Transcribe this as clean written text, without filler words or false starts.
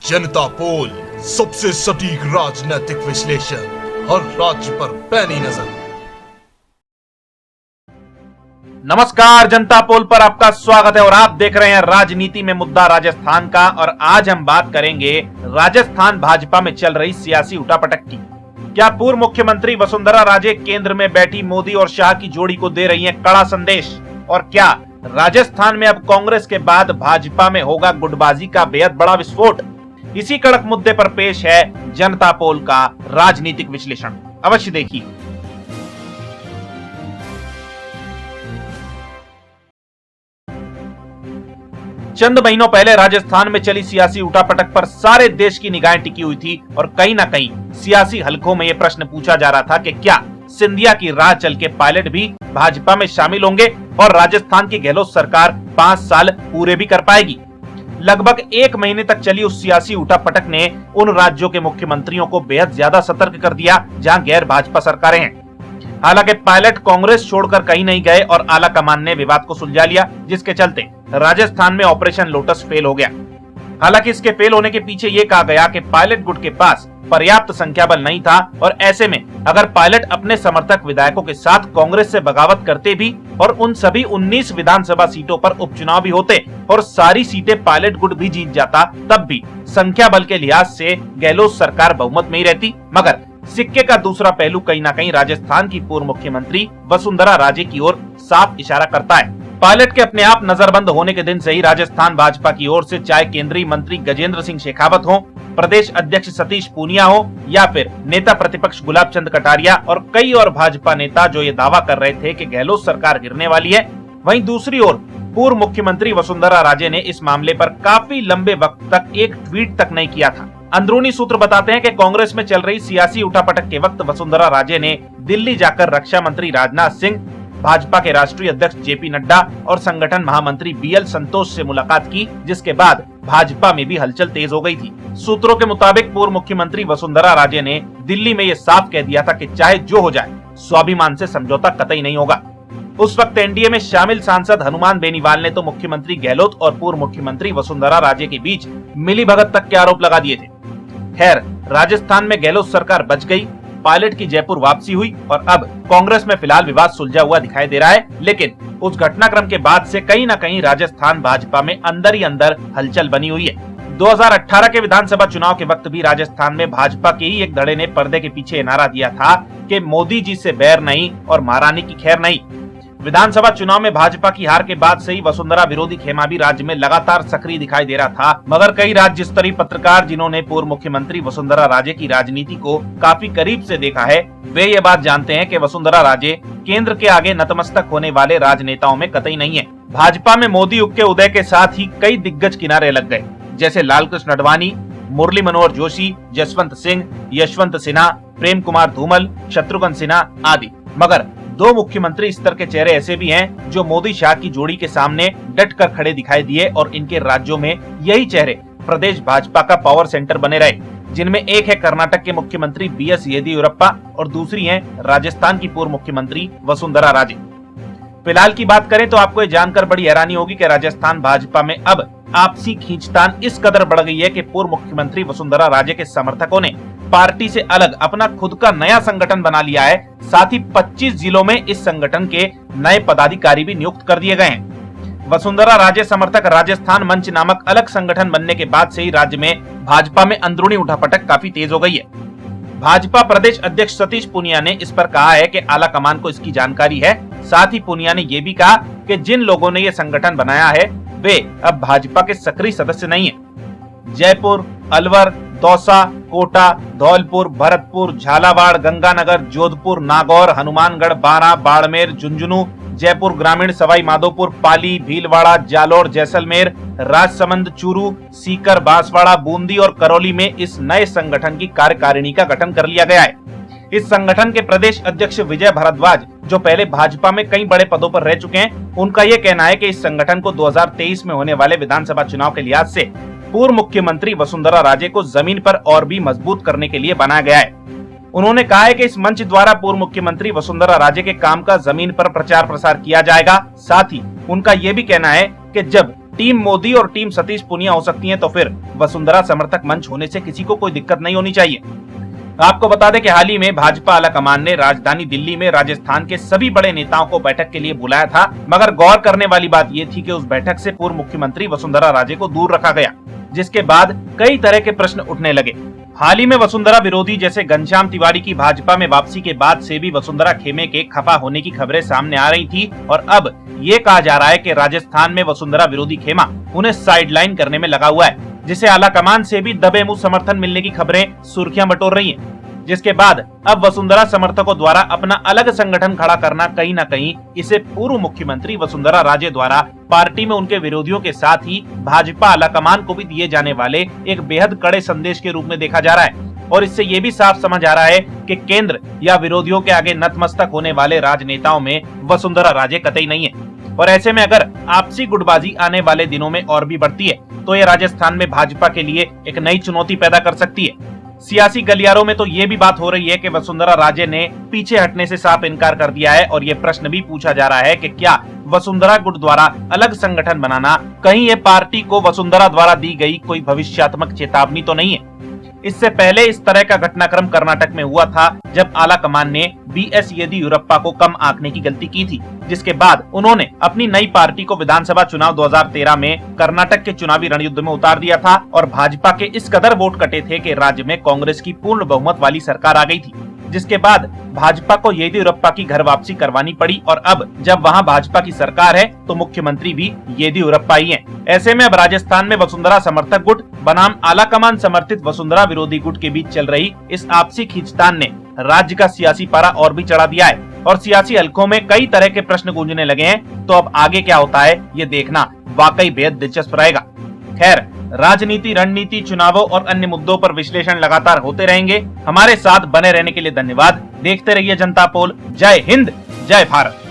जनता पोल, सबसे सटीक राजनीतिक विश्लेषण, हर राज्य पर पैनी नजर। नमस्कार, जनता पोल पर आपका स्वागत है और आप देख रहे हैं राजनीति में मुद्दा राजस्थान का। और आज हम बात करेंगे राजस्थान भाजपा में चल रही सियासी उठापटक की। क्या पूर्व मुख्यमंत्री वसुंधरा राजे केंद्र में बैठी मोदी और शाह की जोड़ी को दे रही हैं कड़ा संदेश? और क्या राजस्थान में अब कांग्रेस के बाद भाजपा में होगा गुटबाजी का बेहद बड़ा विस्फोट? इसी कड़क मुद्दे पर पेश है जनता पोल का राजनीतिक विश्लेषण, अवश्य देखिए। चंद महीनों पहले राजस्थान में चली सियासी उठापटक पर सारे देश की निगाहें टिकी हुई थी और कहीं ना कहीं सियासी हलकों में यह प्रश्न पूछा जा रहा था कि क्या सिंधिया की राह चल के पायलट भी भाजपा में शामिल होंगे और राजस्थान की गहलोत सरकार 5 साल पूरे भी कर पाएगी? लगभग 1 महीने तक चली उस सियासी उठापटक ने उन राज्यों के मुख्यमंत्रियों को बेहद ज्यादा सतर्क कर दिया जहां गैर भाजपा सरकारें हैं। हालांकि पायलट कांग्रेस छोड़कर कहीं नहीं गए और आला कमान ने विवाद को सुलझा लिया, जिसके चलते राजस्थान में ऑपरेशन लोटस फेल हो गया। हालांकि इसके फेल होने के पीछे ये कहा गया कि पायलट गुट के पास पर्याप्त संख्या बल नहीं था और ऐसे में अगर पायलट अपने समर्थक विधायकों के साथ कांग्रेस से बगावत करते भी और उन सभी 19 विधानसभा सीटों पर उपचुनाव भी होते और सारी सीटें पायलट गुट भी जीत जाता, तब भी संख्या बल के लिहाज से गहलोत सरकार बहुमत में ही रहती। मगर सिक्के का दूसरा पहलू कहीं ना कहीं राजस्थान की पूर्व मुख्यमंत्री वसुंधरा राजे की ओर साफ इशारा करता है। पायलट के अपने आप नजरबंद होने के दिन से ही राजस्थान भाजपा की ओर से चाहे केंद्रीय मंत्री गजेंद्र सिंह शेखावत हो, प्रदेश अध्यक्ष सतीश पूनिया हो या फिर नेता प्रतिपक्ष गुलाब चंद कटारिया और कई और भाजपा नेता जो ये दावा कर रहे थे कि गहलोत सरकार गिरने वाली है, वहीं दूसरी ओर पूर्व मुख्यमंत्री वसुंधरा राजे ने इस मामले पर काफी लंबे वक्त तक एक ट्वीट तक नहीं किया था। अंदरूनी सूत्र बताते हैं कि कांग्रेस में चल रही सियासी उठापटक के वक्त वसुंधरा राजे ने दिल्ली जाकर रक्षा मंत्री राजनाथ सिंह, भाजपा के राष्ट्रीय अध्यक्ष जेपी नड्डा और संगठन महामंत्री बीएल संतोष से मुलाकात की, जिसके बाद भाजपा में भी हलचल तेज हो गई थी। सूत्रों के मुताबिक पूर्व मुख्यमंत्री वसुंधरा राजे ने दिल्ली में ये साफ कह दिया था कि चाहे जो हो जाए, स्वाभिमान से समझौता कतई नहीं होगा। उस वक्त एनडीए में शामिल सांसद हनुमान बेनीवाल ने तो मुख्यमंत्री गहलोत और पूर्व मुख्यमंत्री वसुंधरा राजे के बीच मिलीभगत तक के आरोप लगा दिए थे। खैर, राजस्थान में गहलोत सरकार बच गई, पायलट की जयपुर वापसी हुई और अब कांग्रेस में फिलहाल विवाद सुलझा हुआ दिखाई दे रहा है। लेकिन उस घटनाक्रम के बाद से कहीं ना कहीं राजस्थान भाजपा में अंदर ही अंदर हलचल बनी हुई है। 2018 के विधानसभा चुनाव के वक्त भी राजस्थान में भाजपा के ही एक धड़े ने पर्दे के पीछे नारा दिया था कि मोदी जी से बैर नहीं और महारानी की खैर नहीं। विधानसभा चुनाव में भाजपा की हार के बाद से ही वसुंधरा विरोधी खेमा भी राज्य में लगातार सक्रिय दिखाई दे रहा था। मगर कई राज्य स्तरीय पत्रकार जिन्होंने पूर्व मुख्यमंत्री वसुंधरा राजे की राजनीति को काफी करीब से देखा है, वे ये बात जानते हैं कि वसुंधरा राजे केंद्र के आगे नतमस्तक होने वाले राजनेताओं में कतई नहीं है। भाजपा में मोदी युग के उदय के साथ ही कई दिग्गज किनारे लग गए, जैसे लालकृष्ण अडवाणी, मुरली मनोहर जोशी, जसवंत सिंह, यशवंत सिन्हा, प्रेम कुमार धूमल, शत्रुघ्न सिन्हा आदि। मगर 2 मुख्यमंत्री स्तर के चेहरे ऐसे भी हैं जो मोदी शाह की जोड़ी के सामने डट कर खड़े दिखाई दिए और इनके राज्यों में यही चेहरे प्रदेश भाजपा का पावर सेंटर बने रहे, जिनमें एक है कर्नाटक के मुख्यमंत्री बीएस येदियुरप्पा और दूसरी है राजस्थान की पूर्व मुख्यमंत्री वसुंधरा राजे। फिलहाल की बात करें तो आपको ये जानकर बड़ी हैरानी होगी कि राजस्थान भाजपा में अब आपसी खींचतान इस कदर बढ़ गई है कि पूर्व मुख्यमंत्री वसुंधरा राजे के समर्थकों ने पार्टी से अलग अपना खुद का नया संगठन बना लिया है। साथ ही 25 जिलों में इस संगठन के नए पदाधिकारी भी नियुक्त कर दिए गए हैं। वसुंधरा राजे समर्थक राजस्थान मंच नामक अलग संगठन बनने के बाद से ही राज्य में भाजपा में अंदरूनी उठापटक काफी तेज हो गई है। भाजपा प्रदेश अध्यक्ष सतीश पूनिया ने इस पर कहा है कि आला कमान को इसकी जानकारी है। साथ ही पूनिया ने यह भी कहा कि जिन लोगों ने यह संगठन बनाया है वे अब भाजपा के सक्रिय सदस्य नहीं है। जयपुर, अलवर, दौसा, कोटा, धौलपुर, भरतपुर, झालावाड़, गंगानगर, जोधपुर, नागौर, हनुमानगढ़, बारां, बाड़मेर, झुंझुनू, जयपुर ग्रामीण, सवाई माधोपुर, पाली, भीलवाड़ा, जालोर, जैसलमेर, राजसमंद, चूरू, सीकर, बांसवाड़ा, बूंदी और करौली में इस नए संगठन की कार्यकारिणी का गठन कर लिया गया है। इस संगठन के प्रदेश अध्यक्ष विजय भारद्वाज, जो पहले भाजपा में कई बड़े पदों पर रह चुके हैं, उनका यह कहना है कि इस संगठन को 2023 में होने वाले विधानसभा चुनाव के लिहाज से पूर्व मुख्यमंत्री वसुंधरा राजे को जमीन पर और भी मजबूत करने के लिए बनाया गया है। उन्होंने कहा है कि इस मंच द्वारा पूर्व मुख्यमंत्री वसुंधरा राजे के काम का जमीन पर प्रचार प्रसार किया जाएगा। साथ ही उनका यह भी कहना है कि जब टीम मोदी और टीम सतीश पुनिया हो सकती हैं, तो फिर वसुंधरा समर्थक मंच होने से किसी को कोई दिक्कत नहीं होनी चाहिए। आपको बता दें कि हाल ही में भाजपा आलाकमान ने राजधानी दिल्ली में राजस्थान के सभी बड़े नेताओं को बैठक के लिए बुलाया था, मगर गौर करने वाली बात यह थी कि उस बैठक से पूर्व मुख्यमंत्री वसुंधरा राजे को दूर रखा गया, जिसके बाद कई तरह के प्रश्न उठने लगे। हाल ही में वसुंधरा विरोधी जैसे घनश्याम तिवारी की भाजपा में वापसी के बाद से भी वसुंधरा खेमे के खफा होने की खबरें सामने आ रही थी और अब ये कहा जा रहा है कि राजस्थान में वसुंधरा विरोधी खेमा उन्हें साइडलाइन करने में लगा हुआ है, जिसे आलाकमान से भी दबे मुंह समर्थन मिलने की खबरें सुर्खियां बटोर रही हैं। जिसके बाद अब वसुंधरा समर्थकों द्वारा अपना अलग संगठन खड़ा करना कहीं न कहीं इसे पूर्व मुख्यमंत्री वसुंधरा राजे द्वारा पार्टी में उनके विरोधियों के साथ ही भाजपा आलाकमान को भी दिए जाने वाले एक बेहद कड़े संदेश के रूप में देखा जा रहा है। और इससे ये भी साफ समझ आ रहा है कि केंद्र या विरोधियों के आगे नतमस्तक होने वाले राजनेताओं में वसुंधरा राजे कतई नहीं है। और ऐसे में अगर आपसी गुटबाजी आने वाले दिनों में और भी बढ़ती है तो ये राजस्थान में भाजपा के लिए एक नई चुनौती पैदा कर सकती है। सियासी गलियारों में तो ये भी बात हो रही है कि वसुंधरा राजे ने पीछे हटने से साफ इनकार कर दिया है और ये प्रश्न भी पूछा जा रहा है कि क्या वसुंधरा गुट द्वारा अलग संगठन बनाना कहीं ये पार्टी को वसुंधरा द्वारा दी गई कोई भविष्यात्मक चेतावनी तो नहीं है। इससे पहले इस तरह का घटनाक्रम कर्नाटक में हुआ था जब आलाकमान ने बीएस येदियुरप्पा को कम आंकने की गलती की थी, जिसके बाद उन्होंने अपनी नई पार्टी को विधानसभा चुनाव 2013 में कर्नाटक के चुनावी रणयुद्ध में उतार दिया था और भाजपा के इस कदर वोट कटे थे कि राज्य में कांग्रेस की पूर्ण बहुमत वाली सरकार आ गई थी, जिसके बाद भाजपा को येदियुरप्पा की घर वापसी करवानी पड़ी और अब जब वहां भाजपा की सरकार है तो मुख्यमंत्री भी येदियुरप्पा ही हैं। ऐसे में अब राजस्थान में वसुंधरा समर्थक गुट बनाम आलाकमान समर्थित वसुंधरा विरोधी गुट के बीच चल रही इस आपसी खींचतान ने राज्य का सियासी पारा और भी चढ़ा दिया है और सियासी हलकों में कई तरह के प्रश्न गूंजने लगे हैं। तो अब आगे क्या होता है ये देखना वाकई बेहद दिलचस्प रहेगा। खैर, राजनीति, रणनीति, चुनावों और अन्य मुद्दों पर विश्लेषण लगातार होते रहेंगे। हमारे साथ बने रहने के लिए धन्यवाद। देखते रहिए जनता पोल। जय हिंद, जय भारत।